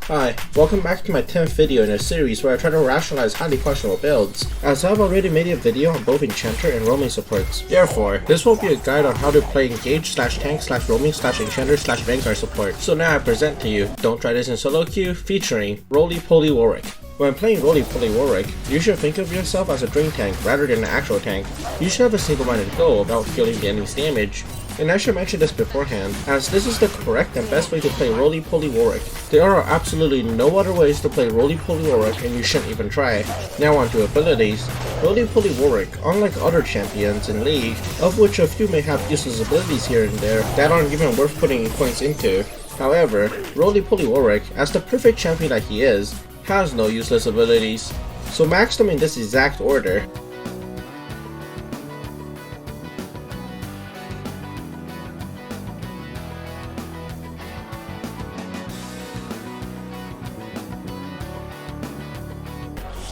Hi, welcome back to my 10th video in a series where I try to rationalize highly questionable builds, as I've already made a video on both enchanter and roaming supports. Therefore, this will be a guide on how to play engage tank roaming enchanter vanguard support. So now I present to you Don't Try This in Solo Queue featuring Roly-poly Warwick. When playing Roly-poly Warwick, you should think of yourself as a drain tank rather than an actual tank. You should have a single-minded goal about killing the enemy's damage. And I should mention this beforehand, as this is the correct and best way to play Roly-poly Warwick. There are absolutely no other ways to play Roly-poly Warwick, and you shouldn't even try. Now on to abilities. Roly-poly Warwick, unlike other champions in League, of which a few may have useless abilities here and there that aren't even worth putting points into. However, Roly-poly Warwick, as the perfect champion that he is, has no useless abilities. So max them in this exact order.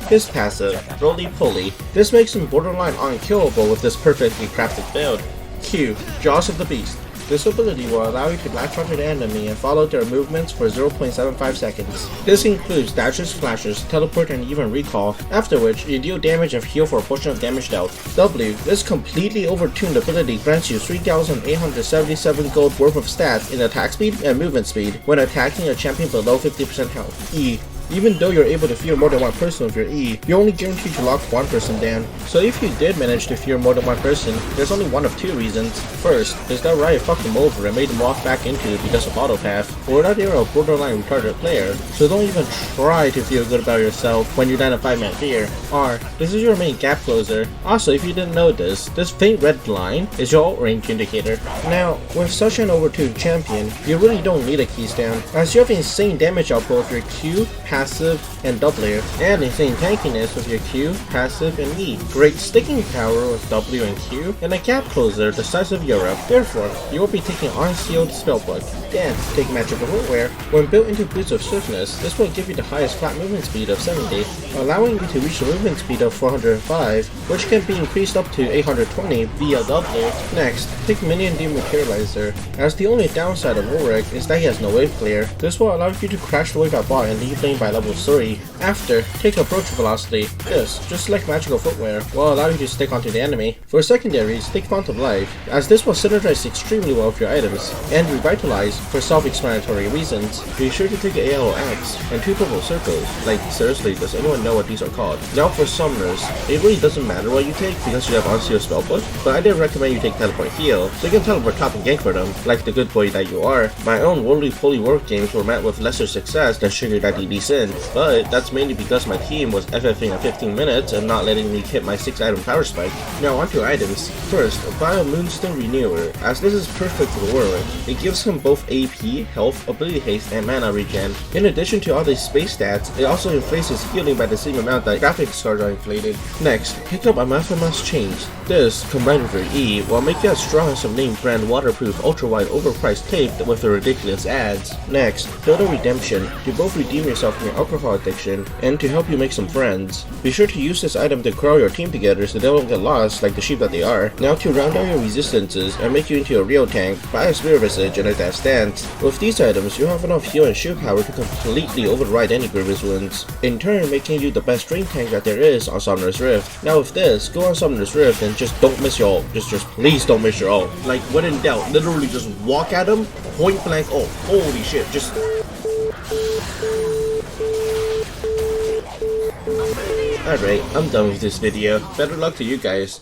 His passive, Roly-poly. This makes him borderline unkillable with this perfectly crafted build. Q, Jaws of the Beast. This ability will allow you to latch onto the enemy and follow their movements for 0.75 seconds. This includes dashes, flashes, teleport, and even recall, after which you deal damage and heal for a portion of damage dealt. W, this completely overtuned ability grants you 3,877 gold worth of stats in attack speed and movement speed when attacking a champion below 50% health. E, even though you're able to fear more than one person with your E, you're only guaranteed to lock one person down. So if you did manage to fear more than one person, there's only one of two reasons. First, is that Riot fucked them over and made them walk back into it because of autopath, or that you're a borderline retarded player, so don't even try to feel good about yourself when you land a 5-man fear. R, this is your main gap closer. Also, if you didn't know this faint red line is your ult range indicator. Now, with such an overtuned champion, you really don't need a keys down, as you have insane damage output with your Q, passive, and W, and insane tankiness with your Q, passive, and E. Great sticking power with W and Q, and a gap closer the size of Europe. Therefore, you will be taking Unsealed Spellbook. Then, take Magical Footwear. When built into boots of swiftness, this will give you the highest flat movement speed of 70, allowing you to reach a movement speed of 405, which can be increased up to 820 via W. Next, take Minion Dematerializer, as the only downside of Warwick is that he has no wave clear. This will allow you to crash the wave at bot and leave lane by level 3. After, take Approach Velocity. This, just like Magical Footwear, will allow you to stick onto the enemy. For secondaries, take Font of Life, as this will synergize extremely well with your items, and Revitalize for self-explanatory reasons. Be sure to take ALX and 2 purple circles. Like, seriously, does anyone know what these are called? Now for summoners, it really doesn't matter what you take because you have Unsealed Spellbook, but I did recommend you take Teleport Heal, so you can teleport top and gank for them, like the good boy that you are. My own Roly-poly Warwick games were met with lesser success than Sugar Daddy D Sin, but that's mainly because my team was FFing at 15 minutes and not letting me hit my 6-item power spike. Now onto items. First, buy a Moonstone Renewer, as this is perfect for Warwick. It gives him both AP, health, ability haste, and mana regen. In addition to all these space stats, it also inflates his healing by the same amount that graphics cards are inflated. Next, pick up Anathema's Chains. This, combined with your E, will make you as strong as some name brand waterproof ultra-wide overpriced tape with the ridiculous ads. Next, build a Redemption, to both redeem yourself from your alcohol addiction and to help you make some friends. Be sure to use this item to curl your team together so they don't get lost like the sheep that they are. Now to round out your resistances and make you into a real tank, buy a Spirit Visage and a Death Stance. With these items, you'll have enough heal and shield power to completely override any Grievous wounds, in turn making you the best drain tank that there is on Summoner's Rift. Now with this, go on Summoner's Rift and just don't miss your ult. Just please don't miss your ult. Like, when in doubt, literally just walk at him, point blank ult. Holy shit, just... Alright, I'm done with this video. Better luck to you guys.